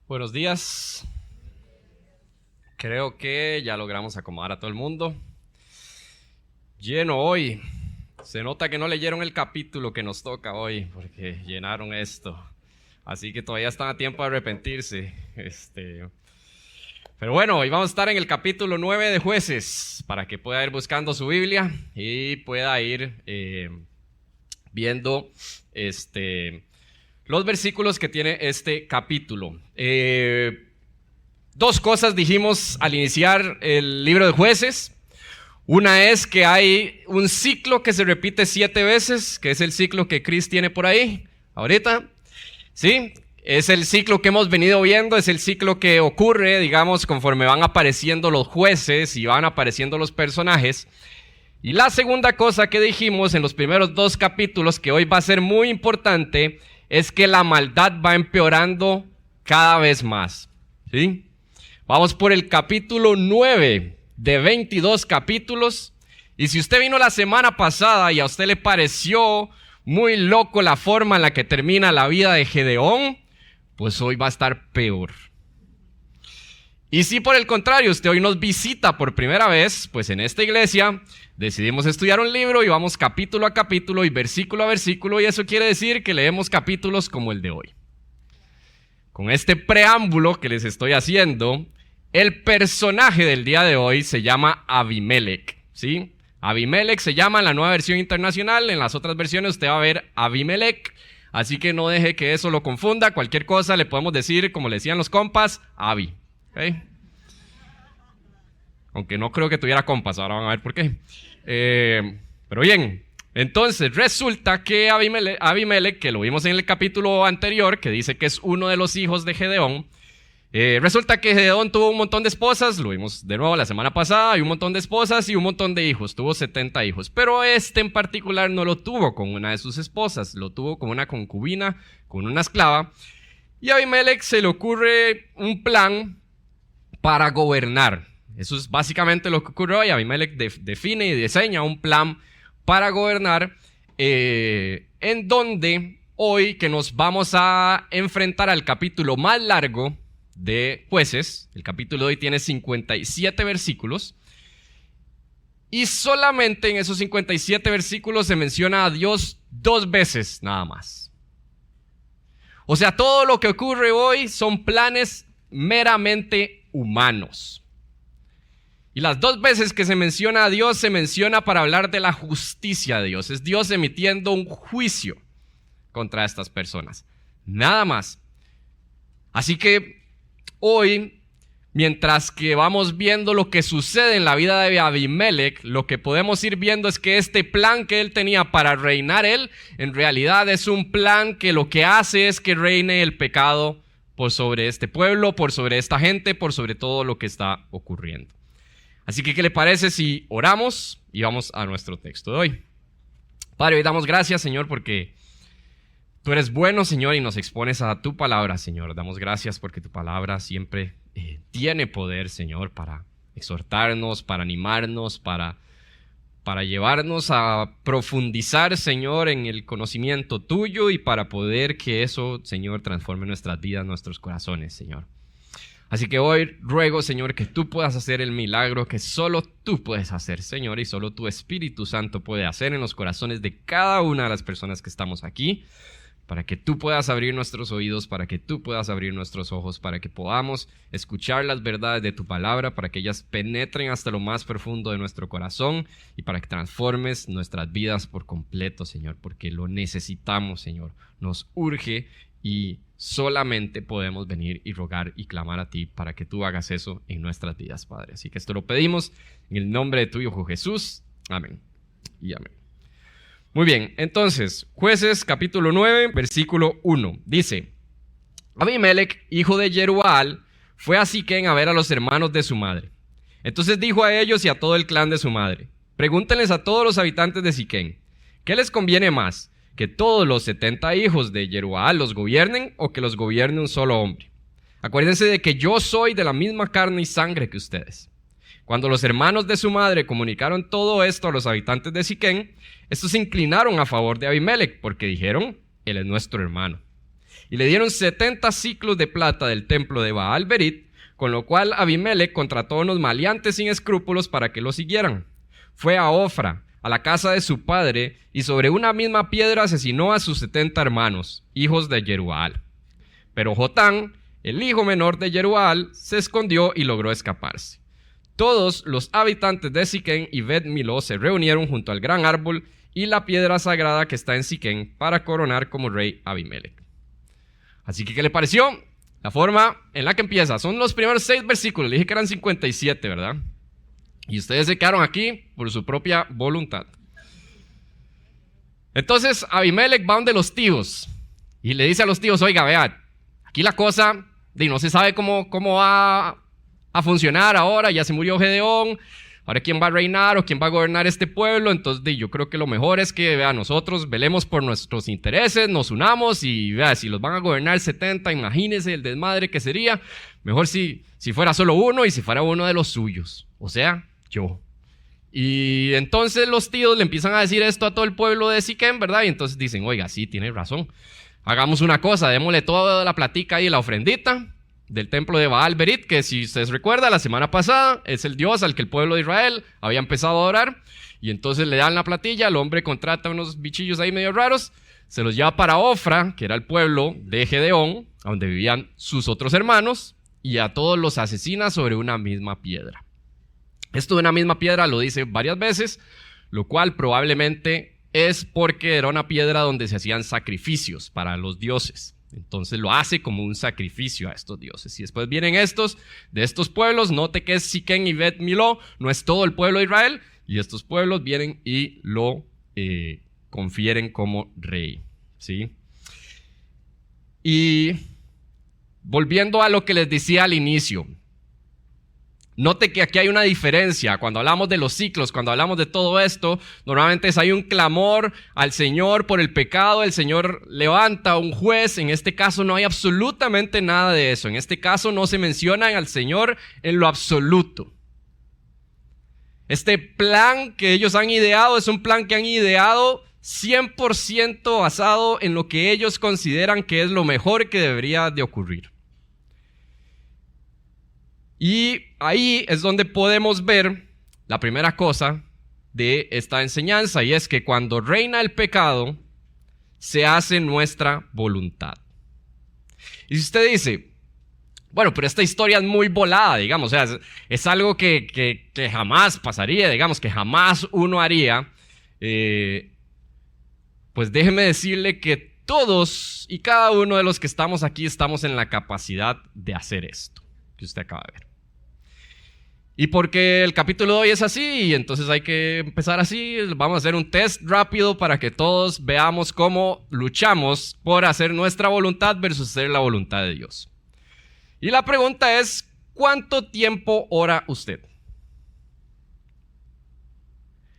Buenos días. Creo que ya logramos acomodar a todo el mundo. Lleno hoy. Se nota que no leyeron el capítulo que nos toca hoy, porque llenaron esto. Así que todavía están a tiempo de arrepentirse. Pero bueno, hoy vamos a estar en el capítulo 9 de Jueces, para que pueda ir buscando su Biblia y pueda ir viendo los versículos que tiene este capítulo. Dos cosas dijimos al iniciar el libro de Jueces. Una es que hay un ciclo que se repite 7 veces, que es el ciclo que Chris tiene por ahí, ahorita. ¿Sí? Es el ciclo que hemos venido viendo, es el ciclo que ocurre, digamos, conforme van apareciendo los jueces y van apareciendo los personajes. Y la segunda cosa que dijimos en los primeros 2 capítulos, que hoy va a ser muy importante, es que la maldad va empeorando cada vez más. ¿Sí? Vamos por el capítulo 9 de 22 capítulos. Y si usted vino la semana pasada y a usted le pareció muy loco la forma en la que termina la vida de Gedeón, pues hoy va a estar peor. Y si por el contrario usted hoy nos visita por primera vez, pues en esta iglesia decidimos estudiar un libro y vamos capítulo a capítulo y versículo a versículo, y eso quiere decir que leemos capítulos como el de hoy. Con este preámbulo que les estoy haciendo, el personaje del día de hoy se llama Abimelech, ¿sí? Abimelech se llama en la Nueva Versión Internacional, en las otras versiones usted va a ver Abimelech, así que no deje que eso lo confunda. Cualquier cosa le podemos decir, como le decían los compas, Abi. ¿Okay? Aunque no creo que tuviera compas, ahora van a ver por qué. Pero bien, entonces resulta que Abimelech, que lo vimos en el capítulo anterior, que dice que es uno de los hijos de Gedeón, resulta que Gedeón tuvo un montón de esposas, lo vimos de nuevo la semana pasada, y un montón de esposas y un montón de hijos, tuvo 70 hijos, pero este en particular no lo tuvo con una de sus esposas, lo tuvo con una concubina, con una esclava, y a Abimelech se le ocurre un plan para gobernar. Eso es básicamente lo que ocurrió, y Abimelech define y diseña un plan para gobernar, en donde hoy que nos vamos a enfrentar al capítulo más largo de Jueces. El capítulo de hoy tiene 57 versículos y solamente en esos 57 versículos se menciona a Dios 2 veces nada más. O sea, todo lo que ocurre hoy son planes meramente humanos. Y las 2 veces que se menciona a Dios, se menciona para hablar de la justicia de Dios. Es Dios emitiendo un juicio contra estas personas. Nada más. Así que hoy, mientras que vamos viendo lo que sucede en la vida de Abimelech, lo que podemos ir viendo es que este plan que él tenía para reinar él, en realidad es un plan que lo que hace es que reine el pecado por sobre este pueblo, por sobre esta gente, por sobre todo lo que está ocurriendo. Así que, ¿qué le parece si oramos y vamos a nuestro texto de hoy? Padre, hoy damos gracias, Señor, porque tú eres bueno, Señor, y nos expones a tu palabra, Señor. Damos gracias porque tu palabra siempre tiene poder, Señor, para exhortarnos, para animarnos, para llevarnos a profundizar, Señor, en el conocimiento tuyo y para poder que eso, Señor, transforme nuestras vidas, nuestros corazones, Señor. Así que hoy ruego, Señor, que tú puedas hacer el milagro que solo tú puedes hacer, Señor, y solo tu Espíritu Santo puede hacer en los corazones de cada una de las personas que estamos aquí, para que tú puedas abrir nuestros oídos, para que tú puedas abrir nuestros ojos, para que podamos escuchar las verdades de tu palabra, para que ellas penetren hasta lo más profundo de nuestro corazón y para que transformes nuestras vidas por completo, Señor, porque lo necesitamos, Señor. Nos urge y solamente podemos venir y rogar y clamar a ti para que tú hagas eso en nuestras vidas, Padre. Así que esto lo pedimos en el nombre de tu Hijo Jesús. Amén y amén. Muy bien, entonces, Jueces capítulo 9, versículo 1, dice: Abimelech, hijo de Jerubaal, fue a Siquem a ver a los hermanos de su madre. Entonces dijo a ellos y a todo el clan de su madre: pregúntenles a todos los habitantes de Siquem, ¿qué les conviene más? ¿Que todos los 70 hijos de Jerubaal los gobiernen o que los gobierne un solo hombre? Acuérdense de que yo soy de la misma carne y sangre que ustedes. Cuando los hermanos de su madre comunicaron todo esto a los habitantes de Siquem, estos se inclinaron a favor de Abimelech porque dijeron: él es nuestro hermano. y le dieron 70 ciclos de plata del templo de Baal-Berit, con lo cual Abimelech contrató a unos maleantes sin escrúpulos para que lo siguieran. Fue a Ofra, a la casa de su padre, y sobre una misma piedra asesinó a sus 70 hermanos, hijos de Jerubaal. Pero Jotán, el hijo menor de Jerubaal, se escondió y logró escaparse. Todos los habitantes de Siquén y Bet-Miló se reunieron junto al gran árbol y la piedra sagrada que está en Siquén para coronar como rey Abimelech. Así que, ¿qué le pareció? La forma en la que empieza. Son los primeros 6 versículos. Le dije que eran 57, ¿verdad? Y ustedes se quedaron aquí por su propia voluntad. Entonces, Abimelech va donde los tíos y le dice a los tíos, oiga, vea, aquí la cosa no se sabe cómo va a funcionar ahora. Ya se murió Gedeón. Ahora, ¿quién va a reinar o quién va a gobernar este pueblo? Entonces, yo creo que lo mejor es que, vea, nosotros velemos por nuestros intereses, nos unamos y, vea, si los van a gobernar 70, imagínense el desmadre que sería. Mejor si fuera solo uno y si fuera uno de los suyos. O sea, yo. Y entonces los tíos le empiezan a decir esto a todo el pueblo de Siquén, ¿verdad? Y entonces dicen, oiga, sí, tiene razón. Hagamos una cosa, démosle toda la platica ahí, la ofrendita del templo de Baal-Berit, que si ustedes recuerdan, la semana pasada es el dios al que el pueblo de Israel había empezado a adorar, y entonces le dan la platilla, el hombre contrata unos bichillos ahí medio raros, se los lleva para Ofra, que era el pueblo de Gedeón, donde vivían sus otros hermanos, y a todos los asesina sobre una misma piedra. Esto de una misma piedra lo dice varias veces, lo cual probablemente es porque era una piedra donde se hacían sacrificios para los dioses. Entonces lo hace como un sacrificio a estos dioses. Y después vienen de estos pueblos, note que es Siquén y Bet-Miló, no es todo el pueblo de Israel, y estos pueblos vienen y lo confieren como rey, ¿sí? Y volviendo a lo que les decía al inicio, note que aquí hay una diferencia. Cuando hablamos de los ciclos, cuando hablamos de todo esto, normalmente hay un clamor al Señor por el pecado, el Señor levanta a un juez. En este caso no hay absolutamente nada de eso. En este caso no se menciona al Señor en lo absoluto. Este plan que ellos han ideado es un plan que han ideado 100% basado en lo que ellos consideran que es lo mejor que debería de ocurrir. Y ahí es donde podemos ver la primera cosa de esta enseñanza, y es que cuando reina el pecado, se hace nuestra voluntad. Y si usted dice, bueno, pero esta historia es muy volada, digamos, o sea, es algo que jamás pasaría, digamos, que jamás uno haría, pues déjeme decirle que todos y cada uno de los que estamos aquí estamos en la capacidad de hacer esto que usted acaba de ver. Y porque el capítulo de hoy es así, y entonces hay que empezar así, vamos a hacer un test rápido para que todos veamos cómo luchamos por hacer nuestra voluntad versus hacer la voluntad de Dios. Y la pregunta es, ¿cuánto tiempo ora usted?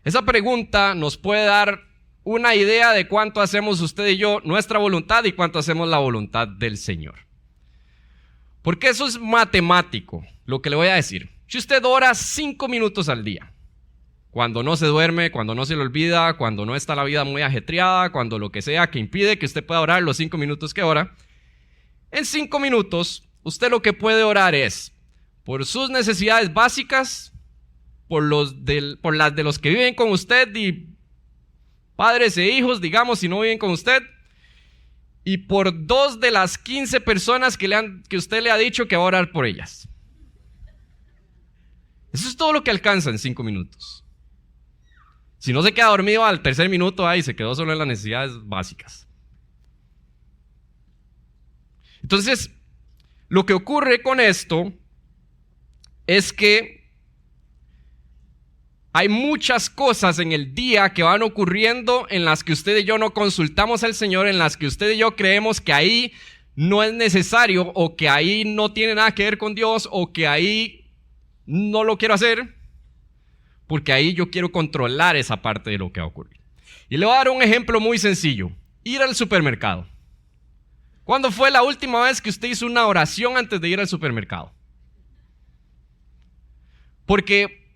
Esa pregunta nos puede dar una idea de cuánto hacemos usted y yo nuestra voluntad y cuánto hacemos la voluntad del Señor. Porque eso es matemático, lo que le voy a decir. Si usted ora 5 minutos al día, cuando no se duerme, cuando no se le olvida, cuando no está la vida muy ajetreada, cuando lo que sea que impide que usted pueda orar los 5 minutos que ora, en 5 minutos usted lo que puede orar es por sus necesidades básicas, por las de los que viven con usted y padres e hijos, digamos, si no viven con usted, y por 2 de las 15 personas que usted le ha dicho que va a orar por ellas. Eso es todo lo que alcanza en 5 minutos. Si no se queda dormido al tercer minuto, ahí se quedó solo en las necesidades básicas. Entonces, lo que ocurre con esto es que hay muchas cosas en el día que van ocurriendo en las que usted y yo no consultamos al Señor, en las que usted y yo creemos que ahí no es necesario, o que ahí no tiene nada que ver con Dios, o que ahí no lo quiero hacer, porque ahí yo quiero controlar esa parte de lo que va a ocurrir. Y le voy a dar un ejemplo muy sencillo. Ir al supermercado. ¿Cuándo fue la última vez que usted hizo una oración antes de ir al supermercado? Porque,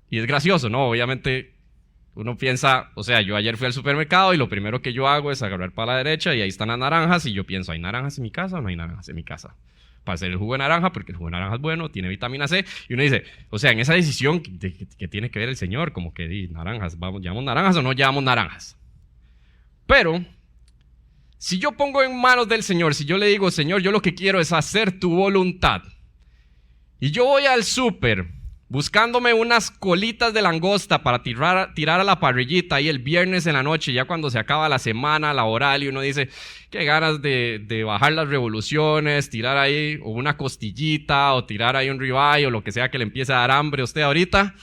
y es gracioso, ¿no? Obviamente, uno piensa, o sea, yo ayer fui al supermercado y lo primero que yo hago es agarrar para la derecha y ahí están las naranjas y yo pienso, ¿hay naranjas en mi casa o no hay naranjas en mi casa? Para hacer el jugo de naranja, porque el jugo de naranja es bueno, tiene vitamina C. Y uno dice, o sea, en esa decisión que tiene que ver el Señor, como que naranjas, ¿llevamos naranjas o no llevamos naranjas? Pero si yo pongo en manos del Señor, si yo le digo, Señor, yo lo que quiero es hacer tu voluntad, y yo voy al súper buscándome unas colitas de langosta para tirar a la parrillita ahí el viernes en la noche, ya cuando se acaba la semana laboral y uno dice, qué ganas de bajar las revoluciones, tirar ahí o una costillita o tirar ahí un ribeye o lo que sea que le empiece a dar hambre a usted ahorita.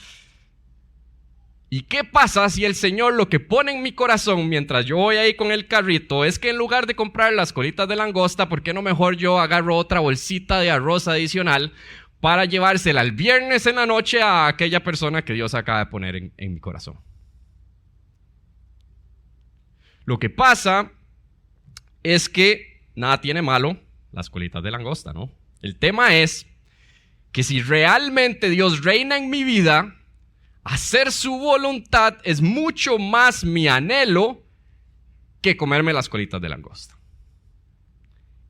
¿Y qué pasa si el Señor lo que pone en mi corazón mientras yo voy ahí con el carrito es que en lugar de comprar las colitas de langosta, ¿por qué no mejor yo agarro otra bolsita de arroz adicional para llevársela el viernes en la noche a aquella persona que Dios acaba de poner en mi corazón? Lo que pasa es que nada tiene malo las colitas de langosta, ¿no? El tema es que si realmente Dios reina en mi vida, hacer su voluntad es mucho más mi anhelo que comerme las colitas de langosta.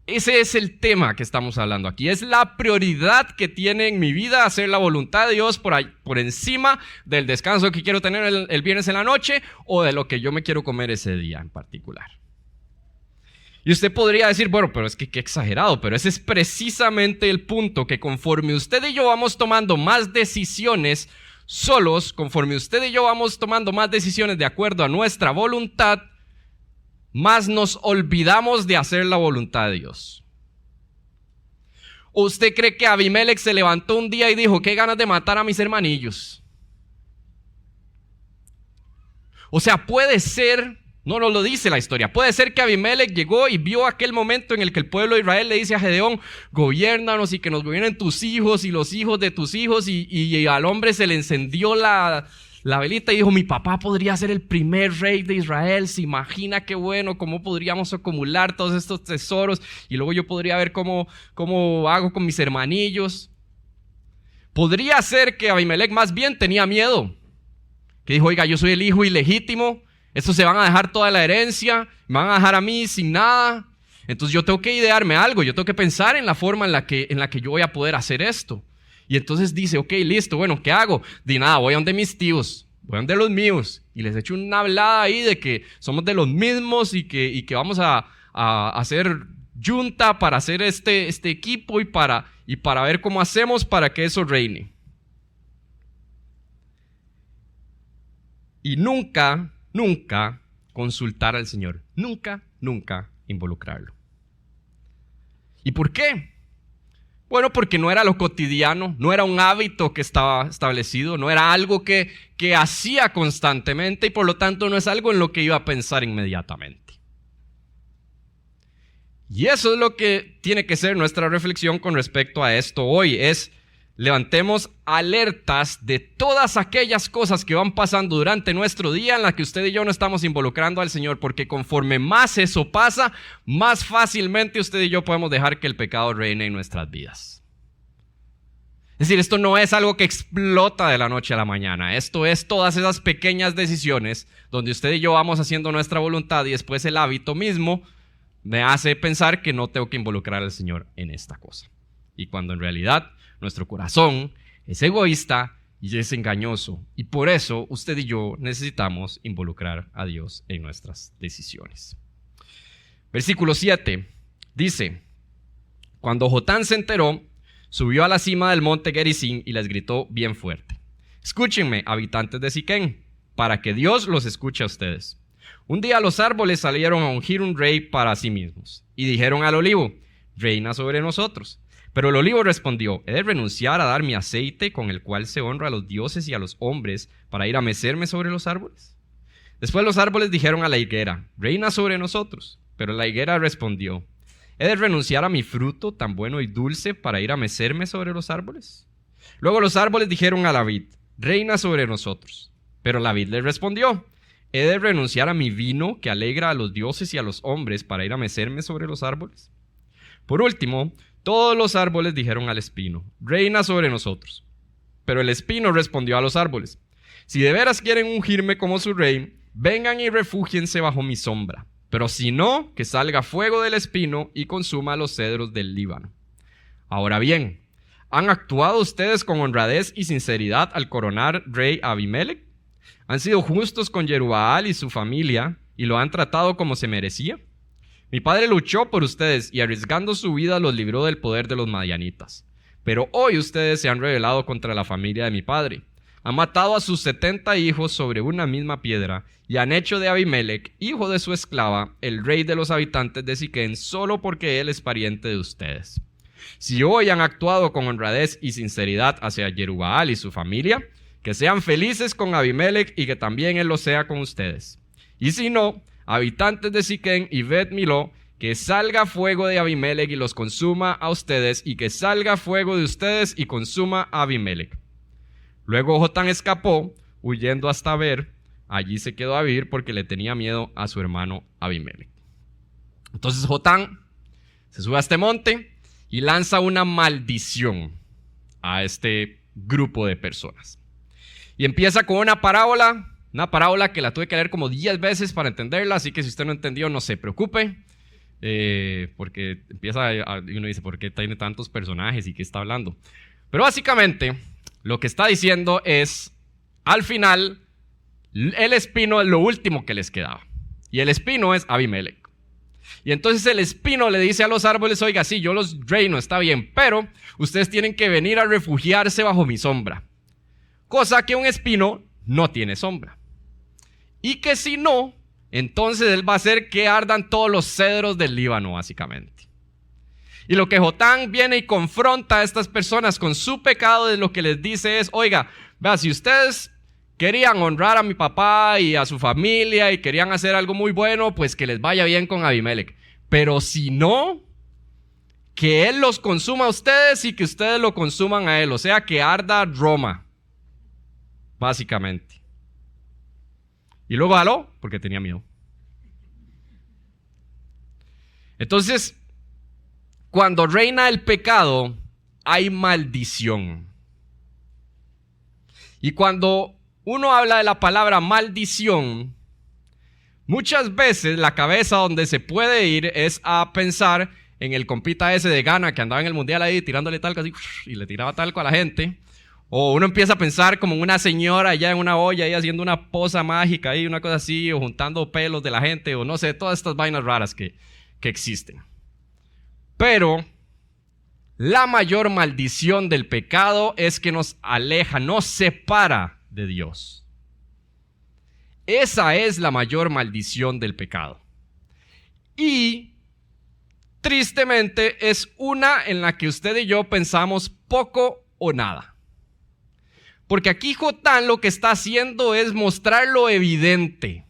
Ese es el tema que estamos hablando aquí. Es la prioridad que tiene en mi vida hacer la voluntad de Dios por encima del descanso que quiero tener el viernes en la noche o de lo que yo me quiero comer ese día en particular. Y usted podría decir, bueno, pero es que qué exagerado, pero ese es precisamente el punto, que conforme usted y yo vamos tomando más decisiones solos, conforme usted y yo vamos tomando más decisiones de acuerdo a nuestra voluntad, más nos olvidamos de hacer la voluntad de Dios. ¿O usted cree que Abimelech se levantó un día y dijo, qué ganas de matar a mis hermanillos? O sea, puede ser, no nos lo dice la historia, puede ser que Abimelech llegó y vio aquel momento en el que el pueblo de Israel le dice a Gedeón, gobiérnanos y que nos gobiernen tus hijos y los hijos de tus hijos, y al hombre se le encendió la velita y dijo, mi papá podría ser el primer rey de Israel, se imagina qué bueno, cómo podríamos acumular todos estos tesoros y luego yo podría ver cómo hago con mis hermanillos. Podría ser que Abimelech más bien tenía miedo, que dijo, oiga, yo soy el hijo ilegítimo, estos se van a dejar toda la herencia, me van a dejar a mí sin nada, entonces yo tengo que idearme algo, yo tengo que pensar en la forma en la que yo voy a poder hacer esto. Y entonces dice, ok, listo, bueno, ¿qué hago? Di nada, voy a donde mis tíos, voy a donde los míos, y les echo una hablada ahí de que somos de los mismos y que vamos a hacer junta para hacer este equipo y para ver cómo hacemos para que eso reine. Y nunca consultar al Señor, nunca involucrarlo. ¿Y por qué? Bueno, porque no era lo cotidiano, no era un hábito que estaba establecido, no era algo que hacía constantemente y por lo tanto no es algo en lo que iba a pensar inmediatamente. Y eso es lo que tiene que ser nuestra reflexión con respecto a esto hoy, es levantemos alertas de todas aquellas cosas que van pasando durante nuestro día en las que usted y yo no estamos involucrando al Señor, porque conforme más eso pasa, más fácilmente usted y yo podemos dejar que el pecado reine en nuestras vidas. Es decir, esto no es algo que explota de la noche a la mañana, esto es todas esas pequeñas decisiones donde usted y yo vamos haciendo nuestra voluntad y después el hábito mismo me hace pensar que no tengo que involucrar al Señor en esta cosa. Y cuando en realidad nuestro corazón es egoísta y es engañoso. Y por eso usted y yo necesitamos involucrar a Dios en nuestras decisiones. Versículo 7 dice, cuando Jotán se enteró, subió a la cima del monte Gerizim y les gritó bien fuerte. Escúchenme, habitantes de Siquén, para que Dios los escuche a ustedes. Un día los árboles salieron a ungir un rey para sí mismos y dijeron al olivo, reina sobre nosotros. Pero el olivo respondió, ¿he de renunciar a dar mi aceite con el cual se honra a los dioses y a los hombres para ir a mecerme sobre los árboles? Después los árboles dijeron a la higuera, reina sobre nosotros. Pero la higuera respondió, ¿he de renunciar a mi fruto tan bueno y dulce para ir a mecerme sobre los árboles? Luego los árboles dijeron a la vid, reina sobre nosotros. Pero la vid les respondió, ¿he de renunciar a mi vino que alegra a los dioses y a los hombres para ir a mecerme sobre los árboles? Por último, todos los árboles dijeron al espino, reina sobre nosotros. Pero el espino respondió a los árboles, Si de veras quieren ungirme como su rey, vengan y refúgiense bajo mi sombra. Pero si no, que salga fuego del espino y consuma los cedros del Líbano. Ahora bien, ¿han actuado ustedes con honradez y sinceridad al coronar rey a Abimelec? ¿Han sido justos con Jerubbaal y su familia y lo han tratado como se merecía? Mi padre luchó por ustedes y arriesgando su vida los libró del poder de los madianitas. Pero hoy ustedes se han rebelado contra la familia de mi padre. Han matado a sus 70 hijos sobre una misma piedra y han hecho de Abimelec, hijo de su esclava, el rey de los habitantes de Siquén, solo porque él es pariente de ustedes. Si hoy han actuado con honradez y sinceridad hacia Jerubbaal y su familia, que sean felices con Abimelec y que también él lo sea con ustedes. Y si no, habitantes de Siquén y Bet Miló, que salga fuego de Abimelec y los consuma a ustedes, y que salga fuego de ustedes y consuma a Abimelec. Luego Jotán escapó, huyendo hasta Ver. Allí se quedó a vivir porque le tenía miedo a su hermano Abimelec. Entonces Jotán se sube a este monte y lanza una maldición a este grupo de personas. Y empieza con una parábola que la tuve que leer como 10 veces para entenderla, así que si usted no entendió, no se preocupe, porque empieza y uno dice, ¿por qué tiene tantos personajes y qué está hablando? Pero básicamente lo que está diciendo es, al final, el espino es lo último que les quedaba. Y el espino es Abimelec. Y entonces el espino le dice a los árboles, oiga, sí, yo los reino, está bien, pero ustedes tienen que venir a refugiarse bajo mi sombra. Cosa que un espino no tiene sombra. Y que si no, entonces él va a hacer que ardan todos los cedros del Líbano, básicamente. Y lo que Jotán viene y confronta a estas personas con su pecado, de lo que les dice es, oiga, vea, si ustedes querían honrar a mi papá y a su familia y querían hacer algo muy bueno, pues que les vaya bien con Abimelec. Pero si no, que él los consuma a ustedes y que ustedes lo consuman a él. O sea, que arda Roma, básicamente. Y luego jaló porque tenía miedo. Entonces, cuando reina el pecado, hay maldición. Y cuando uno habla de la palabra maldición, muchas veces la cabeza donde se puede ir es a pensar en el compita ese de Ghana que andaba en el mundial ahí tirándole talco así y le tiraba talco a la gente. O uno empieza a pensar como una señora allá en una olla ahí haciendo una poza mágica ahí, una cosa así, o juntando pelos de la gente, o no sé, todas estas vainas raras que existen. Pero la mayor maldición del pecado es que nos aleja, nos separa de Dios. Esa es la mayor maldición del pecado. Y tristemente es una en la que usted y yo pensamos poco o nada. Porque aquí Jotán lo que está haciendo es mostrar lo evidente.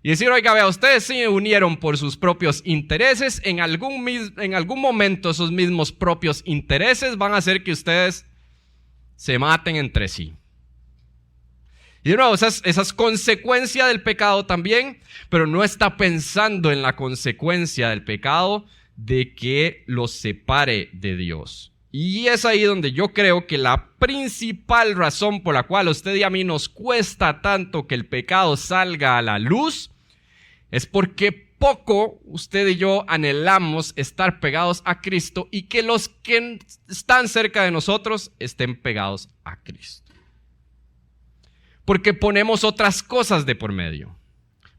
Y decir, oiga, vea, ustedes se unieron por sus propios intereses. En algún momento esos mismos propios intereses van a hacer que ustedes se maten entre sí. Y de nuevo, esa es consecuencia del pecado también, pero no está pensando en la consecuencia del pecado de que los separe de Dios. Y es ahí donde yo creo que la principal razón por la cual a usted y a mí nos cuesta tanto que el pecado salga a la luz es porque poco usted y yo anhelamos estar pegados a Cristo y que los que están cerca de nosotros estén pegados a Cristo. Porque ponemos otras cosas de por medio.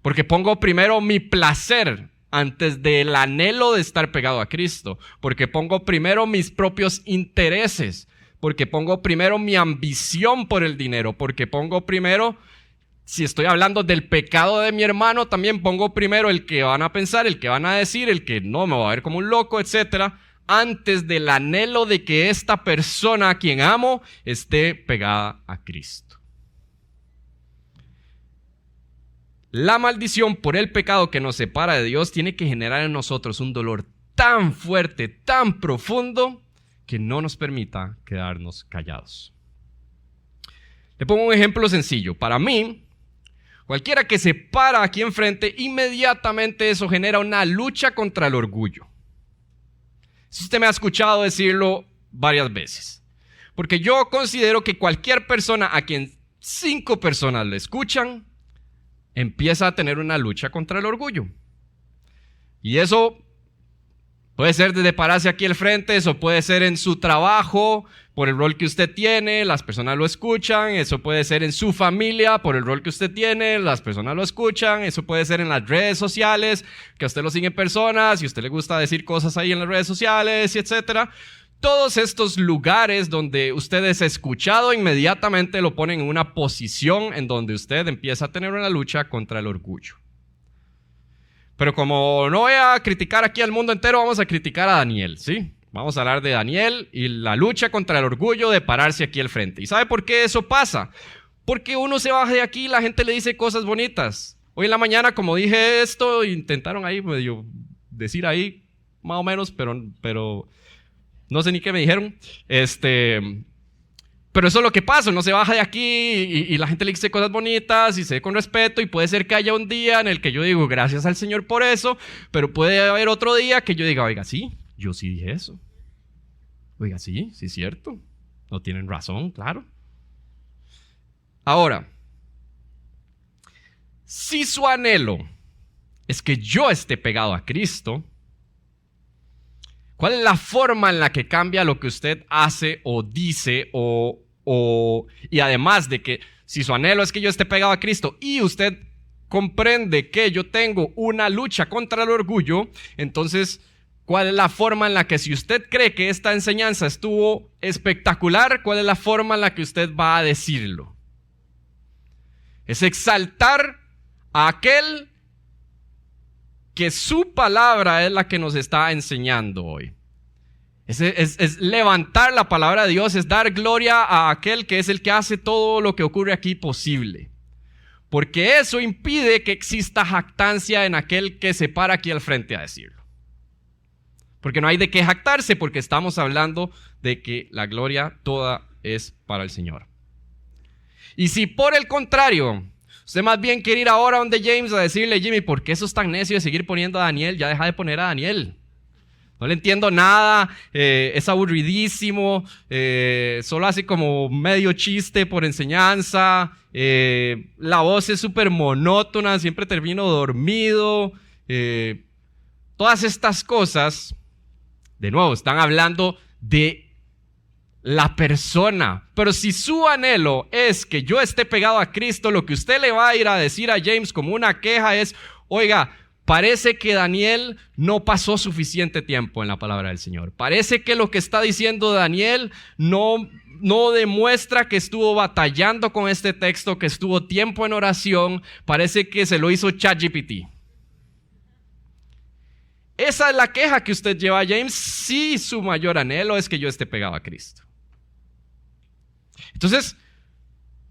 Porque pongo primero mi placer antes del anhelo de estar pegado a Cristo. Porque pongo primero mis propios intereses. Porque pongo primero mi ambición por el dinero. Porque pongo primero, si estoy hablando del pecado de mi hermano, también pongo primero el que van a pensar, el que van a decir, el que no me va a ver como un loco, etcétera, antes del anhelo de que esta persona a quien amo esté pegada a Cristo. La maldición por el pecado que nos separa de Dios tiene que generar en nosotros un dolor tan fuerte, tan profundo, que no nos permita quedarnos callados. Le pongo un ejemplo sencillo. Para mí, cualquiera que se para aquí enfrente, inmediatamente eso genera una lucha contra el orgullo. Si usted me ha escuchado decirlo varias veces. Porque yo considero que cualquier persona a quien 5 personas lo escuchan, empieza a tener una lucha contra el orgullo. Y eso puede ser desde pararse aquí al frente, eso puede ser en su trabajo, por el rol que usted tiene, las personas lo escuchan, eso puede ser en su familia, por el rol que usted tiene, las personas lo escuchan, eso puede ser en las redes sociales, que a usted lo siguen personas y a usted le gusta decir cosas ahí en las redes sociales, y etcétera. Todos estos lugares donde usted es escuchado, inmediatamente lo ponen en una posición en donde usted empieza a tener una lucha contra el orgullo. Pero como no voy a criticar aquí al mundo entero, vamos a criticar a Daniel, ¿sí? Vamos a hablar de Daniel y la lucha contra el orgullo de pararse aquí al frente. ¿Y sabe por qué eso pasa? Porque uno se baja de aquí y la gente le dice cosas bonitas. Hoy en la mañana, como dije esto, intentaron ahí medio decir ahí, más o menos, pero no sé ni qué me dijeron. Pero eso es lo que pasa, uno se baja de aquí y la gente le dice cosas bonitas y se ve con respeto, y puede ser que haya un día en el que yo digo gracias al Señor por eso, pero puede haber otro día que yo diga, oiga, sí, yo sí dije eso. Oiga, sí es cierto. No tienen razón, claro. Ahora, si su anhelo es que yo esté pegado a Cristo, ¿cuál es la forma en la que cambia lo que usted hace o dice y además de que si su anhelo es que yo esté pegado a Cristo y usted comprende que yo tengo una lucha contra el orgullo, entonces, ¿cuál es la forma en la que si usted cree que esta enseñanza estuvo espectacular, cuál es la forma en la que usted va a decirlo? Es exaltar a aquel que su palabra es la que nos está enseñando hoy. Es levantar la palabra de Dios, es dar gloria a aquel que es el que hace todo lo que ocurre aquí posible. Porque eso impide que exista jactancia en aquel que se para aquí al frente a decirlo. Porque no hay de qué jactarse, porque estamos hablando de que la gloria toda es para el Señor. Y si por el contrario, usted más bien quiere ir ahora donde James a decirle, Jimmy, ¿por qué sos tan necio de seguir poniendo a Daniel? Ya deja de poner a Daniel. No le entiendo nada, es aburridísimo, solo hace como medio chiste por enseñanza, la voz es súper monótona, siempre termino dormido. Todas estas cosas, de nuevo, están hablando de la persona. Pero si su anhelo es que yo esté pegado a Cristo, lo que usted le va a ir a decir a James como una queja es, oiga, parece que Daniel no pasó suficiente tiempo en la palabra del Señor. Parece que lo que está diciendo Daniel no demuestra que estuvo batallando con este texto, que estuvo tiempo en oración. Parece que se lo hizo ChatGPT. Esa es la queja que usted lleva a James si su mayor anhelo es que yo esté pegado a Cristo. Entonces,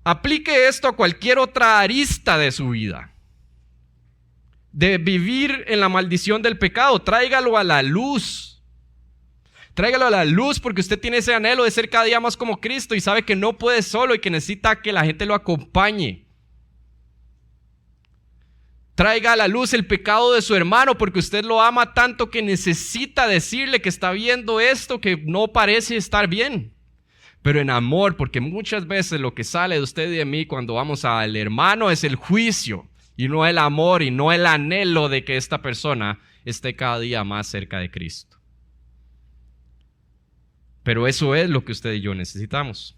aplique esto a cualquier otra arista de su vida. De vivir en la maldición del pecado, tráigalo a la luz. Tráigalo a la luz porque usted tiene ese anhelo de ser cada día más como Cristo y sabe que no puede solo y que necesita que la gente lo acompañe. Traiga a la luz el pecado de su hermano porque usted lo ama tanto que necesita decirle que está viendo esto que no parece estar bien. Pero en amor, porque muchas veces lo que sale de usted y de mí cuando vamos al hermano es el juicio. Y no el amor y no el anhelo de que esta persona esté cada día más cerca de Cristo. Pero eso es lo que usted y yo necesitamos.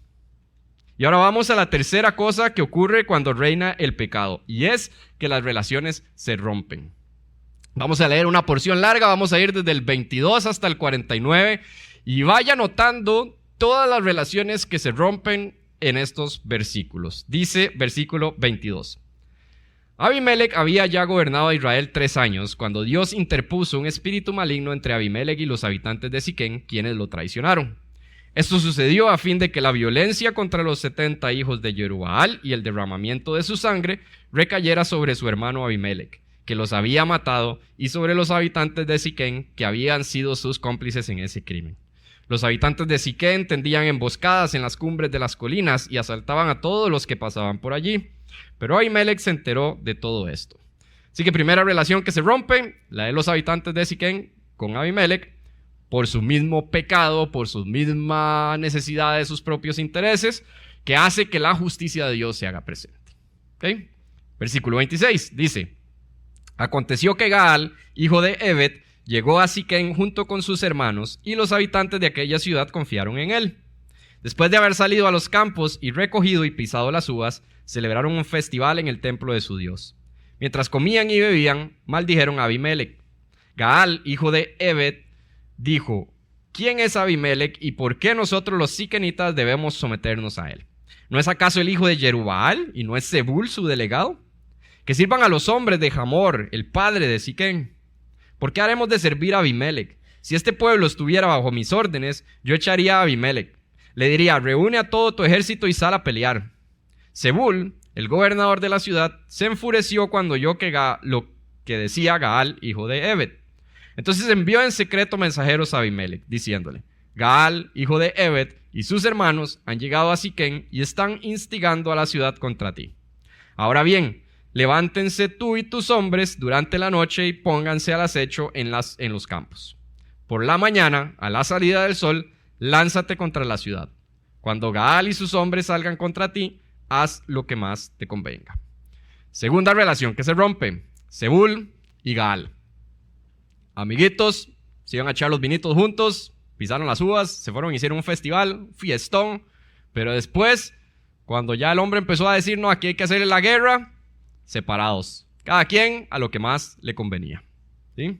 Y ahora vamos a la tercera cosa que ocurre cuando reina el pecado. Y es que las relaciones se rompen. Vamos a leer una porción larga, vamos a ir desde el 22 hasta el 49. Y vaya notando todas las relaciones que se rompen en estos versículos. Dice versículo 22. Abimelec había ya gobernado a Israel 3 años cuando Dios interpuso un espíritu maligno entre Abimelec y los habitantes de Siquén, quienes lo traicionaron. Esto sucedió a fin de que la violencia contra los 70 hijos de Jerubbaal y el derramamiento de su sangre recayera sobre su hermano Abimelec, que los había matado, y sobre los habitantes de Siquén, que habían sido sus cómplices en ese crimen. Los habitantes de Siquén tendían emboscadas en las cumbres de las colinas y asaltaban a todos los que pasaban por allí. Pero Abimelec se enteró de todo esto. Así que primera relación que se rompe, la de los habitantes de Siquén con Abimelec, por su mismo pecado, por su misma necesidad de sus propios intereses, que hace que la justicia de Dios se haga presente. ¿Okay? Versículo 26 dice: aconteció que Gaal, hijo de Ebed, llegó a Siquem junto con sus hermanos, y los habitantes de aquella ciudad confiaron en él. Después de haber salido a los campos y recogido y pisado las uvas, celebraron un festival en el templo de su Dios. Mientras comían y bebían, maldijeron a Abimelec. Gaal, hijo de Ebed, dijo: ¿quién es Abimelec y por qué nosotros los siquenitas debemos someternos a él? ¿No es acaso el hijo de Jerubbaal y no es Zebul su delegado? Que sirvan a los hombres de Hamor, el padre de Siquem. ¿Por qué haremos de servir a Abimelec? Si este pueblo estuviera bajo mis órdenes, yo echaría a Abimelec. Le diría: reúne a todo tu ejército y sal a pelear. Zebul, el gobernador de la ciudad, se enfureció cuando oyó lo que decía Gaal, hijo de Ebed. Entonces envió en secreto mensajeros a Abimelec, diciéndole: Gaal, hijo de Ebed, y sus hermanos han llegado a Siquem y están instigando a la ciudad contra ti. Ahora bien, levántense tú y tus hombres durante la noche y pónganse al acecho en los campos. Por la mañana, a la salida del sol, lánzate contra la ciudad. Cuando Gaal y sus hombres salgan contra ti, haz lo que más te convenga. Segunda relación que se rompe: Zebul y Gaal. Amiguitos, se iban a echar los vinitos juntos, pisaron las uvas, se fueron y hicieron un festival, un fiestón, pero después, cuando ya el hombre empezó a decir: no, aquí hay que hacer la guerra, separados, cada quien a lo que más le convenía. ¿Sí?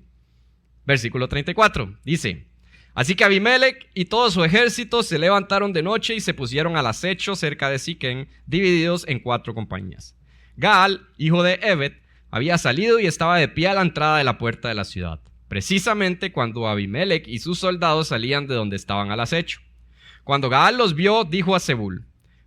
Versículo 34, dice: así que Abimelec y todo su ejército se levantaron de noche y se pusieron al acecho cerca de Siquem, divididos en 4 compañías. Gaal, hijo de Ebed, había salido y estaba de pie a la entrada de la puerta de la ciudad, precisamente cuando Abimelec y sus soldados salían de donde estaban al acecho. Cuando Gaal los vio, dijo a Zebul: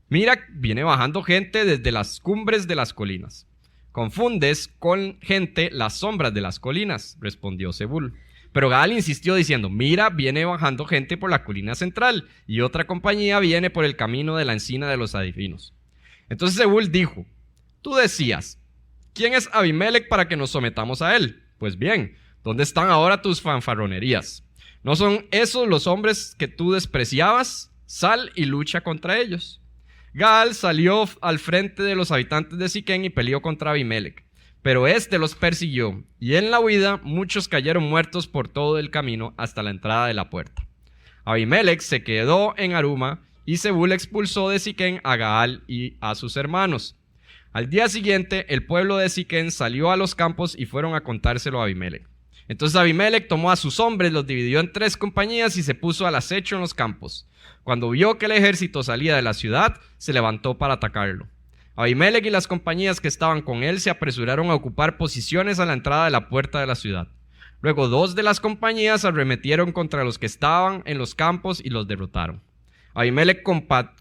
mira, viene bajando gente desde las cumbres de las colinas. Confundes con gente las sombras de las colinas, respondió Zebul. Pero Gaal insistió diciendo: mira, viene bajando gente por la colina central, y otra compañía viene por el camino de la encina de los adivinos. Entonces Zebul dijo: tú decías: ¿quién es Abimelec para que nos sometamos a él? Pues bien, ¿dónde están ahora tus fanfarronerías? ¿No son esos los hombres que tú despreciabas? Sal y lucha contra ellos. Gaal salió al frente de los habitantes de Siquem y peleó contra Abimelec. Pero éste los persiguió, y en la huida muchos cayeron muertos por todo el camino hasta la entrada de la puerta. Abimelec se quedó en Aruma, y Zebul expulsó de Siquem a Gaal y a sus hermanos. Al día siguiente, el pueblo de Siquem salió a los campos y fueron a contárselo a Abimelec. Entonces Abimelec tomó a sus hombres, los dividió en 3 compañías y se puso al acecho en los campos. Cuando vio que el ejército salía de la ciudad, se levantó para atacarlo. Abimelec y las compañías que estaban con él se apresuraron a ocupar posiciones a la entrada de la puerta de la ciudad. Luego 2 de las compañías arremetieron contra los que estaban en los campos y los derrotaron. Abimelec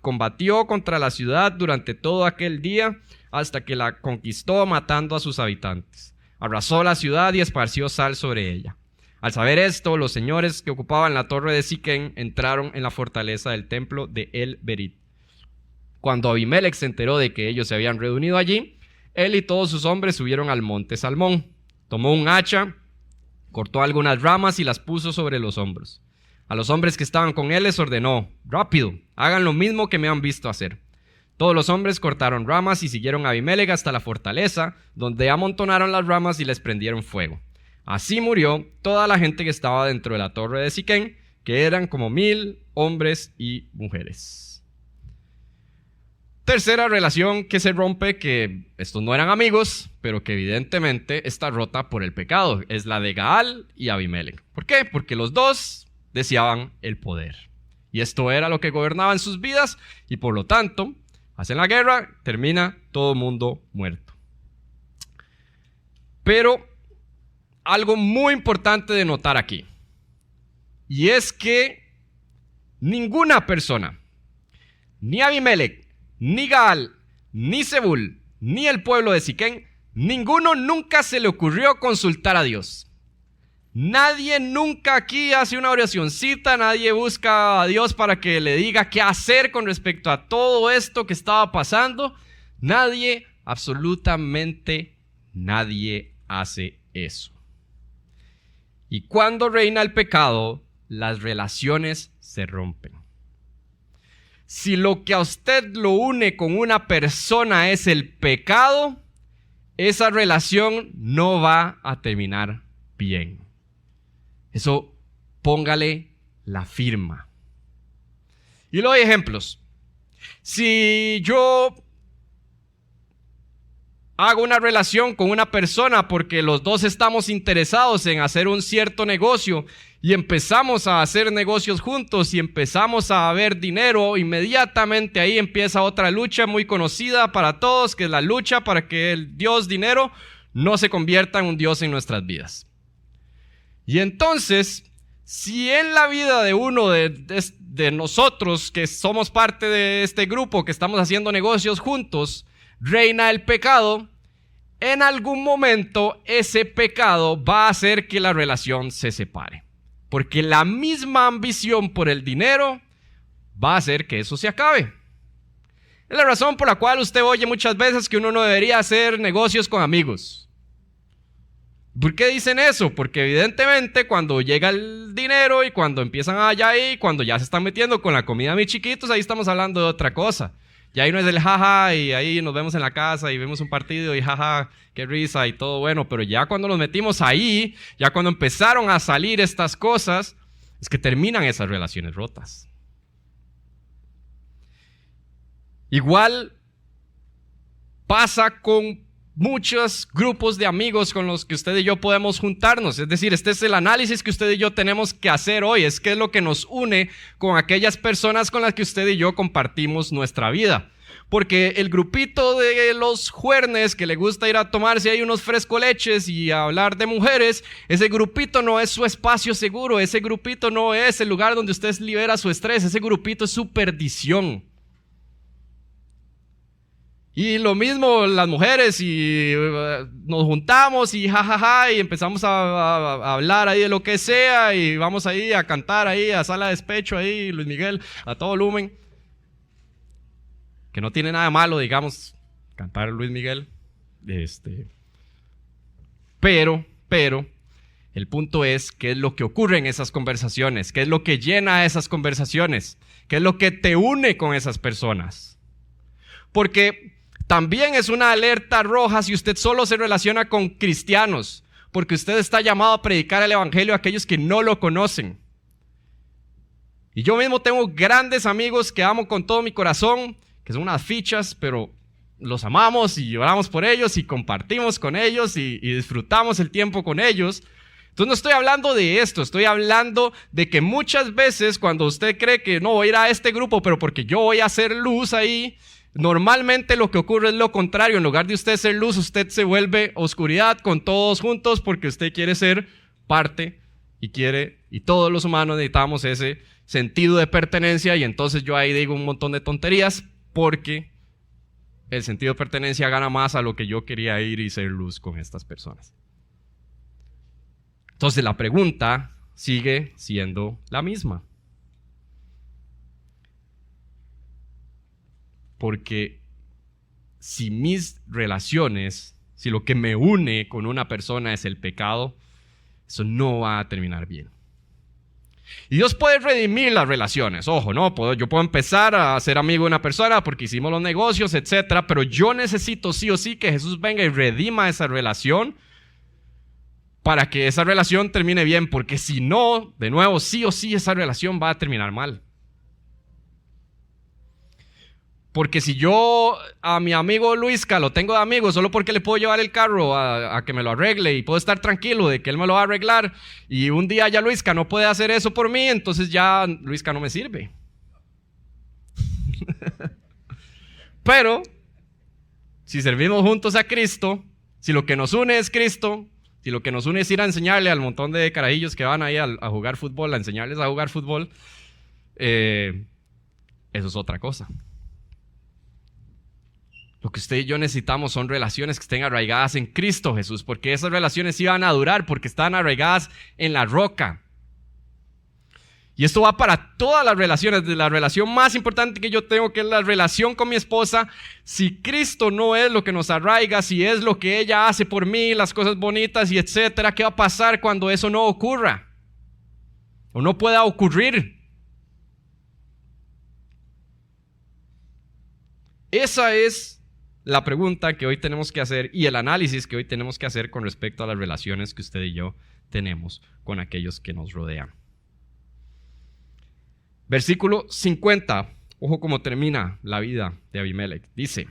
combatió contra la ciudad durante todo aquel día hasta que la conquistó, matando a sus habitantes. Arrasó la ciudad y esparció sal sobre ella. Al saber esto, los señores que ocupaban la torre de Siquem entraron en la fortaleza del templo de El Berit. Cuando Abimelec se enteró de que ellos se habían reunido allí, él y todos sus hombres subieron al monte Salmón. Tomó un hacha, cortó algunas ramas y las puso sobre los hombros. A los hombres que estaban con él les ordenó: rápido, hagan lo mismo que me han visto hacer. Todos los hombres cortaron ramas y siguieron a Abimelec hasta la fortaleza, donde amontonaron las ramas y les prendieron fuego. Así murió toda la gente que estaba dentro de la torre de Siquem, que eran como 1000 hombres y mujeres. Tercera relación que se rompe, que estos no eran amigos, pero que evidentemente está rota por el pecado, es la de Gaal y Abimelec. ¿Por qué? Porque los dos deseaban el poder. Y esto era lo que gobernaba en sus vidas, y por lo tanto, hacen la guerra, termina todo el mundo muerto. Pero algo muy importante de notar aquí, y es que ninguna persona, ni Abimelec, ni Gaal, ni Zebul, ni el pueblo de Siquem, ninguno nunca se le ocurrió consultar a Dios. Nadie nunca aquí hace una oracioncita, nadie busca a Dios para que le diga qué hacer con respecto a todo esto que estaba pasando. Nadie, absolutamente nadie hace eso. Y cuando reina el pecado, las relaciones se rompen. si lo que a usted lo une con una persona es el pecado, esa relación no va a terminar bien. Eso póngale la firma. Y le doy ejemplos. Si yo hago una relación con una persona porque los dos estamos interesados en hacer un cierto negocio y empezamos a hacer negocios juntos y empezamos a ver dinero, inmediatamente ahí empieza otra lucha muy conocida para todos, que es la lucha para que el Dios dinero no se convierta en un Dios en nuestras vidas. Y entonces, si en la vida de uno de nosotros que somos parte de este grupo, que estamos haciendo negocios juntos, reina el pecado, en algún momento ese pecado va a hacer que la relación se separe. Porque la misma ambición por el dinero va a hacer que eso se acabe. Es la razón por la cual usted oye muchas veces que uno no debería hacer negocios con amigos. ¿Por qué dicen eso? Porque evidentemente cuando llega el dinero y cuando empiezan allá ahí, cuando ya se están metiendo con la comida mis chiquitos, ahí estamos hablando de otra cosa. Y ahí no es el jaja y ahí nos vemos en la casa y vemos un partido y jaja, qué risa y todo bueno. Pero ya cuando nos metimos ahí, ya cuando empezaron a salir estas cosas, es que terminan esas relaciones rotas. Igual pasa con muchos grupos de amigos con los que usted y yo podemos juntarnos. Es decir, este es el análisis que usted y yo tenemos que hacer hoy. Es qué es lo que nos une con aquellas personas con las que usted y yo compartimos nuestra vida. Porque el grupito de los juernes que le gusta ir a tomarse ahí unos frescoleches y a hablar de mujeres, ese grupito no es su espacio seguro. Ese grupito no es el lugar donde usted libera su estrés. Ese grupito es su perdición. Y lo mismo las mujeres, y nos juntamos y jajaja y empezamos a hablar ahí de lo que sea y vamos ahí a cantar ahí a sala de despecho ahí, Luis Miguel, a todo volumen. Que no tiene nada malo, digamos, cantar Luis Miguel. Pero, el punto es qué es lo que ocurre en esas conversaciones, qué es lo que llena esas conversaciones, qué es lo que te une con esas personas. Porque también es una alerta roja si usted solo se relaciona con cristianos, porque usted está llamado a predicar el evangelio a aquellos que no lo conocen. Y yo mismo tengo grandes amigos que amo con todo mi corazón, que son unas fichas, pero los amamos y oramos por ellos y compartimos con ellos y disfrutamos el tiempo con ellos. Entonces no estoy hablando de esto, estoy hablando de que muchas veces cuando usted cree que no voy a ir a este grupo, pero porque yo voy a hacer luz ahí, normalmente lo que ocurre es lo contrario. En lugar de usted ser luz, usted se vuelve oscuridad con todos juntos porque usted quiere ser parte y todos los humanos necesitamos ese sentido de pertenencia, y entonces yo ahí digo un montón de tonterías porque el sentido de pertenencia gana más a lo que yo quería ir y ser luz con estas personas. Entonces la pregunta sigue siendo la misma. Porque si mis relaciones, si lo que me une con una persona es el pecado, eso no va a terminar bien. Y Dios puede redimir las relaciones. Ojo, yo puedo empezar a ser amigo de una persona porque hicimos los negocios, etcétera, pero yo necesito sí o sí que Jesús venga y redima esa relación para que esa relación termine bien, porque si no, de nuevo, sí o sí esa relación va a terminar mal. Porque si yo a mi amigo Luisca lo tengo de amigo solo porque le puedo llevar el carro a que me lo arregle y puedo estar tranquilo de que él me lo va a arreglar, y un día ya Luisca no puede hacer eso por mí, entonces ya Luisca no me sirve. Pero si servimos juntos a Cristo, si lo que nos une es Cristo, si lo que nos une es ir a enseñarle al montón de carajillos que van ahí a jugar fútbol, a enseñarles a jugar fútbol, eso es otra cosa. Lo que usted y yo necesitamos son relaciones que estén arraigadas en Cristo Jesús, porque esas relaciones iban a durar, porque están arraigadas en la roca. Y esto va para todas las relaciones. De la relación más importante que yo tengo, que es la relación con mi esposa, si Cristo no es lo que nos arraiga, si es lo que ella hace por mí, las cosas bonitas y etcétera, ¿qué va a pasar cuando eso no ocurra? O no pueda ocurrir. Esa es la pregunta que hoy tenemos que hacer y el análisis que hoy tenemos que hacer con respecto a las relaciones que usted y yo tenemos con aquellos que nos rodean. Versículo 50. Ojo cómo termina la vida de Abimelec. Dice: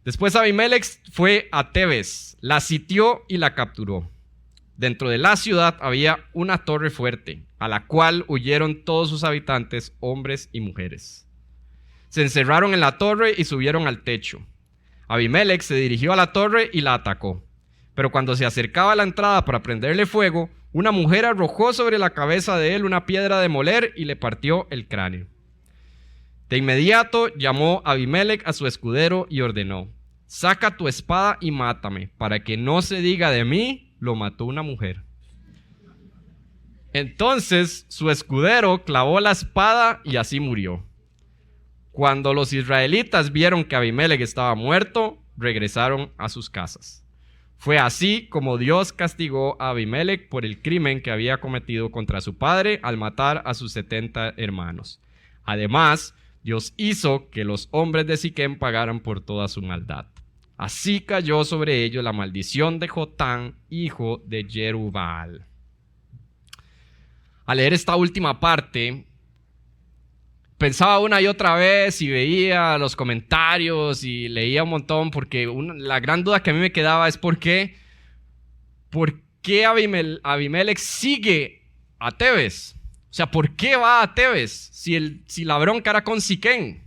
después Abimelec fue a Tebes, la sitió y la capturó. Dentro de la ciudad había una torre fuerte, a la cual huyeron todos sus habitantes, hombres y mujeres. Se encerraron en la torre y subieron al techo. Abimelec se dirigió a la torre y la atacó. Pero cuando se acercaba a la entrada para prenderle fuego, una mujer arrojó sobre la cabeza de él una piedra de moler y le partió el cráneo. De inmediato llamó Abimelec a su escudero y ordenó: saca tu espada y mátame, para que no se diga de mí, lo mató una mujer. Entonces su escudero clavó la espada y así murió. Cuando los israelitas vieron que Abimelec estaba muerto, regresaron a sus casas. Fue así como Dios castigó a Abimelec por el crimen que había cometido contra su padre al matar a sus 70 hermanos. Además, Dios hizo que los hombres de Siquem pagaran por toda su maldad. Así cayó sobre ellos la maldición de Jotán, hijo de Jerubbaal. Al leer esta última parte, pensaba una y otra vez y veía los comentarios y leía un montón, porque la gran duda que a mí me quedaba es ¿por qué Abimelec sigue a Tebes? O sea, ¿por qué va a Tebes si la bronca era con Siquem?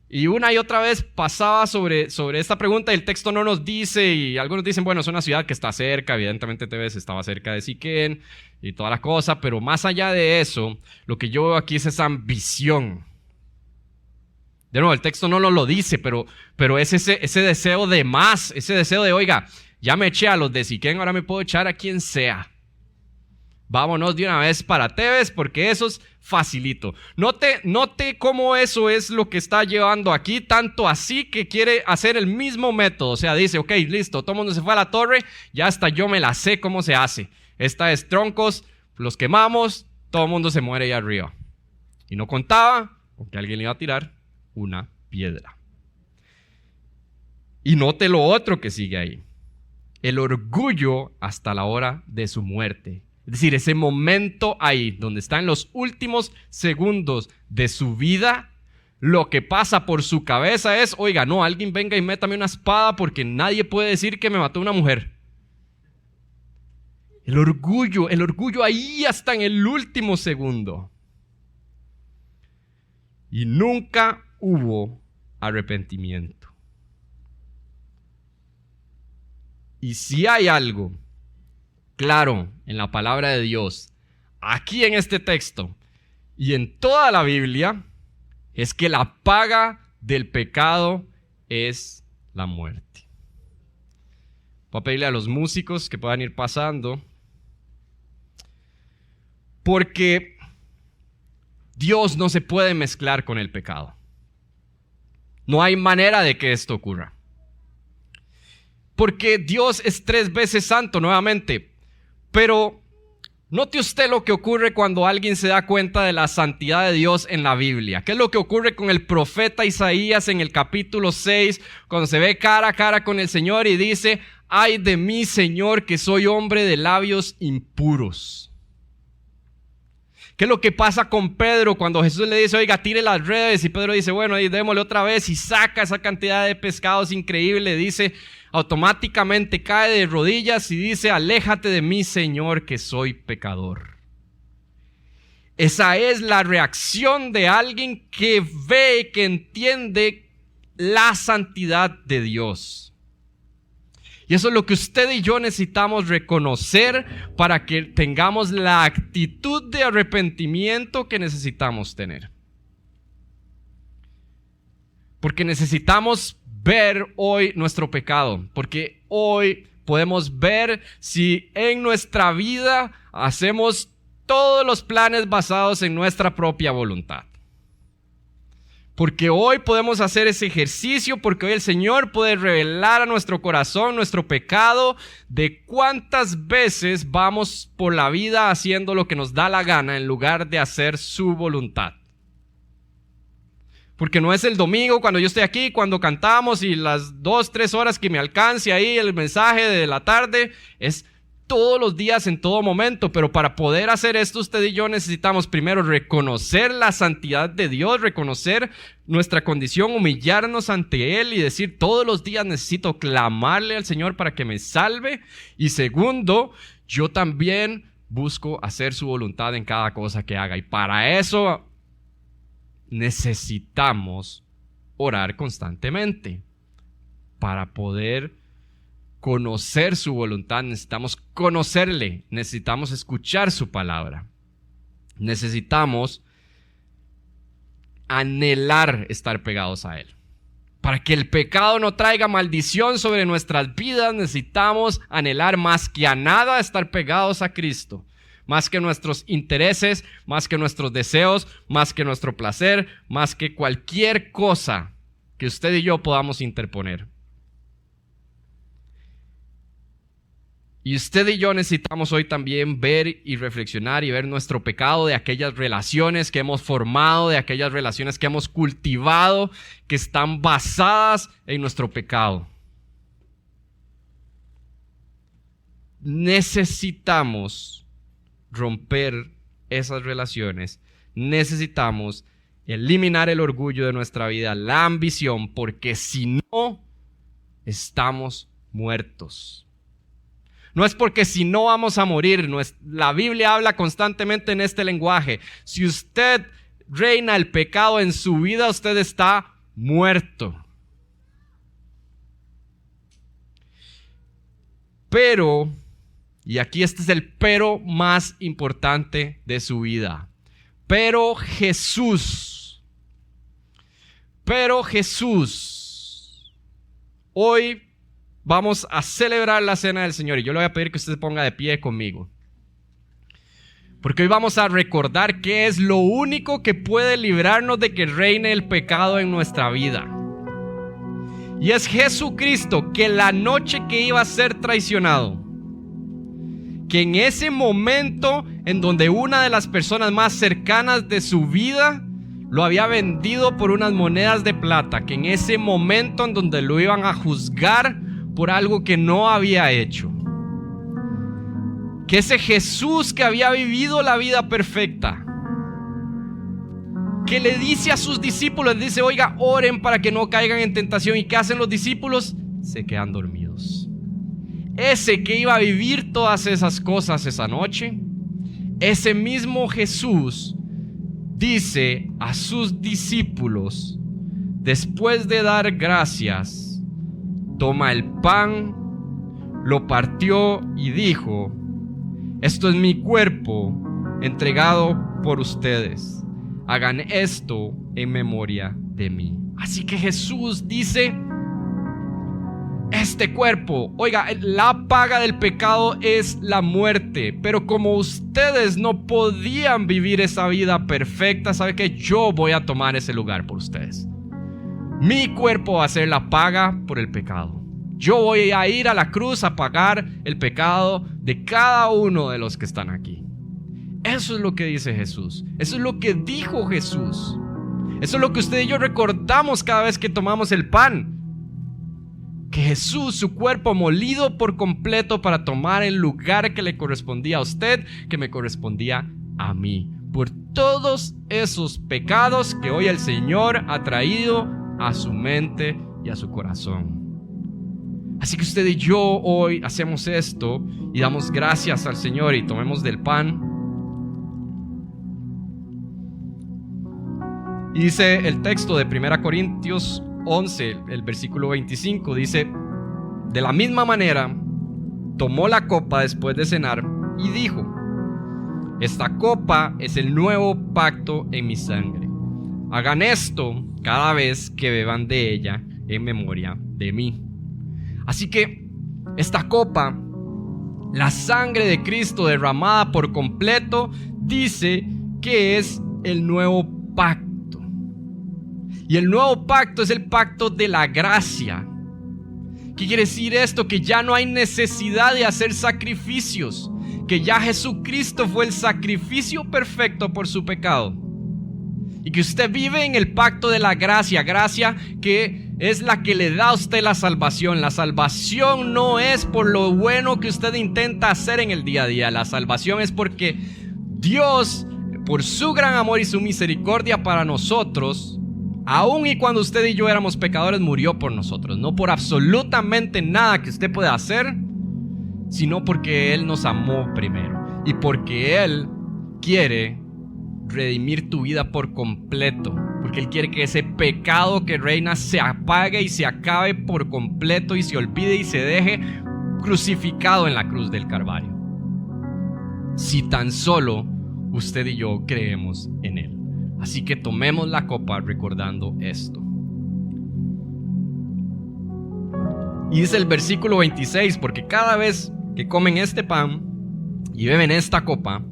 Y una y otra vez pasaba sobre esta pregunta y el texto no nos dice, y algunos dicen, bueno, es una ciudad que está cerca, evidentemente Tebes estaba cerca de Siquem y toda la cosa, pero más allá de eso, lo que yo veo aquí es esa ambición. De nuevo, el texto no nos lo dice, pero es ese deseo de más, ese deseo de, oiga, ya me eché a los de Siquem, ahora me puedo echar a quien sea. Vámonos de una vez para Tebes porque eso es facilito. Note cómo eso es lo que está llevando aquí, tanto así que quiere hacer el mismo método. O sea, dice, ok, listo, todo el mundo se fue a la torre, ya hasta yo me la sé cómo se hace. Esta es troncos, los quemamos, todo el mundo se muere ahí arriba. Y no contaba con que alguien le iba a tirar una piedra. Y note lo otro que sigue ahí. El orgullo hasta la hora de su muerte. Es decir, ese momento ahí, donde está en los últimos segundos de su vida, lo que pasa por su cabeza es, oiga, no, alguien venga y métame una espada porque nadie puede decir que me mató una mujer. El orgullo ahí hasta en el último segundo. Y nunca hubo arrepentimiento. Y si hay algo claro en la palabra de Dios, aquí en este texto y en toda la Biblia, es que la paga del pecado es la muerte. Voy a pedirle a los músicos que puedan ir pasando, porque Dios no se puede mezclar con el pecado. No hay manera de que esto ocurra. Porque Dios es 3 veces santo nuevamente. Pero note usted lo que ocurre cuando alguien se da cuenta de la santidad de Dios en la Biblia. ¿Qué es lo que ocurre con el profeta Isaías en el capítulo 6? Cuando se ve cara a cara con el Señor y dice, ay de mí, Señor, que soy hombre de labios impuros. ¿Qué es lo que pasa con Pedro cuando Jesús le dice, oiga, tire las redes? Y Pedro dice, bueno, y démosle otra vez, y saca esa cantidad de pescados increíble. Dice, automáticamente cae de rodillas y dice, aléjate de mí, Señor, que soy pecador. Esa es la reacción de alguien que ve, que entiende la santidad de Dios. Y eso es lo que usted y yo necesitamos reconocer para que tengamos la actitud de arrepentimiento que necesitamos tener. Porque necesitamos ver hoy nuestro pecado, porque hoy podemos ver si en nuestra vida hacemos todos los planes basados en nuestra propia voluntad. Porque hoy podemos hacer ese ejercicio, porque hoy el Señor puede revelar a nuestro corazón nuestro pecado de cuántas veces vamos por la vida haciendo lo que nos da la gana en lugar de hacer su voluntad. Porque no es el domingo cuando yo estoy aquí, cuando cantamos y las 2, 3 horas que me alcance ahí el mensaje de la tarde. Es todos los días, en todo momento. Pero para poder hacer esto, usted y yo necesitamos primero reconocer la santidad de Dios, reconocer nuestra condición, humillarnos ante Él y decir todos los días necesito clamarle al Señor para que me salve. Y segundo, yo también busco hacer su voluntad en cada cosa que haga. Y para eso necesitamos orar constantemente. Para poder conocer su voluntad, necesitamos conocerle, necesitamos escuchar su palabra. Necesitamos anhelar estar pegados a Él. Para que el pecado no traiga maldición sobre nuestras vidas, necesitamos anhelar más que a nada estar pegados a Cristo. Más que nuestros intereses, más que nuestros deseos, más que nuestro placer, más que cualquier cosa que usted y yo podamos interponer. Y usted y yo necesitamos hoy también ver y reflexionar y ver nuestro pecado de aquellas relaciones que hemos formado, de aquellas relaciones que hemos cultivado, que están basadas en nuestro pecado. Necesitamos romper esas relaciones. Necesitamos eliminar el orgullo de nuestra vida, la ambición, porque si no, estamos muertos. No es porque si no vamos a morir. La Biblia habla constantemente en este lenguaje. Si usted reina el pecado en su vida, usted está muerto. Pero, y aquí este es el pero más importante de su vida. Pero Jesús, hoy vamos a celebrar la cena del Señor y yo le voy a pedir que usted se ponga de pie conmigo. Porque hoy vamos a recordar qué es lo único que puede librarnos de que reine el pecado en nuestra vida. Y es Jesucristo, que la noche que iba a ser traicionado, que en ese momento en donde una de las personas más cercanas de su vida lo había vendido por unas monedas de plata, que en ese momento en donde lo iban a juzgar por algo que no había hecho, que ese Jesús que había vivido la vida perfecta, que le dice a sus discípulos, dice, oiga, oren para que no caigan en tentación. ¿Y qué hacen los discípulos? Se quedan dormidos. Ese que iba a vivir todas esas cosas esa noche, ese mismo Jesús dice a sus discípulos, después de dar gracias, toma el pan, lo partió y dijo, esto es mi cuerpo entregado por ustedes. Hagan esto en memoria de mí. Así que Jesús dice, este cuerpo, oiga, la paga del pecado es la muerte, pero como ustedes no podían vivir esa vida perfecta, ¿sabe qué? Yo voy a tomar ese lugar por ustedes. Mi cuerpo va a ser la paga por el pecado. Yo voy a ir a la cruz a pagar el pecado de cada uno de los que están aquí. Eso es lo que dice Jesús. Eso es lo que dijo Jesús. Eso es lo que usted y yo recordamos cada vez que tomamos el pan. Que Jesús, su cuerpo molido por completo para tomar el lugar que le correspondía a usted, que me correspondía a mí. Por todos esos pecados que hoy el Señor ha traído a su mente y a su corazón. Así que usted y yo hoy hacemos esto y damos gracias al Señor y tomemos del pan. Y dice el texto de 1 Corintios 11, el versículo 25, dice, de la misma manera, tomó la copa después de cenar y dijo, esta copa es el nuevo pacto en mi sangre. Hagan esto cada vez que beban de ella en memoria de mí. Así que esta copa, la sangre de Cristo derramada por completo, dice que es el nuevo pacto. Y el nuevo pacto es el pacto de la gracia. ¿Qué quiere decir esto? Que ya no hay necesidad de hacer sacrificios, que ya Jesucristo fue el sacrificio perfecto por su pecado. Y que usted vive en el pacto de la gracia, gracia que es la que le da a usted la salvación. La salvación no es por lo bueno que usted intenta hacer en el día a día. La salvación es porque Dios, por su gran amor y su misericordia para nosotros, aun y cuando usted y yo éramos pecadores, murió por nosotros. No por absolutamente nada que usted pueda hacer, sino porque Él nos amó primero. Y porque Él quiere redimir tu vida por completo, porque Él quiere que ese pecado que reina se apague y se acabe por completo y se olvide y se deje crucificado en la cruz del Calvario, si tan solo usted y yo creemos en Él. Así que tomemos la copa recordando esto. Y dice el versículo 26, porque cada vez que comen este pan y beben esta copa,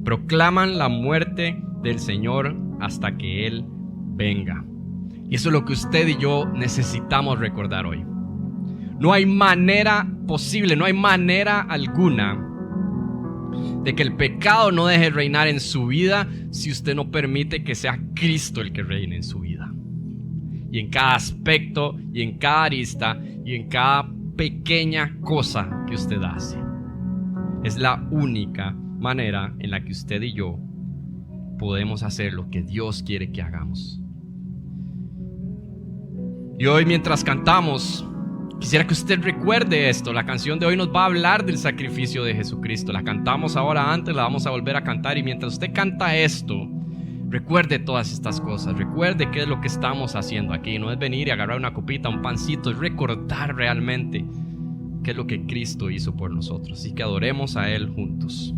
proclaman la muerte del Señor hasta que Él venga. Y eso es lo que usted y yo necesitamos recordar hoy. No hay manera posible, no hay manera alguna de que el pecado no deje reinar en su vida si usted no permite que sea Cristo el que reine en su vida. Y en cada aspecto, y en cada arista, y en cada pequeña cosa que usted hace. Es la única manera en la que usted y yo podemos hacer lo que Dios quiere que hagamos. Y hoy, mientras cantamos, quisiera que usted recuerde esto. La canción de hoy nos va a hablar del sacrificio de Jesucristo. La cantamos ahora antes, la vamos a volver a cantar. Y mientras usted canta esto, recuerde todas estas cosas. Recuerde qué es lo que estamos haciendo aquí. No es venir y agarrar una copita, un pancito. Es recordar realmente qué es lo que Cristo hizo por nosotros. Así que adoremos a Él juntos.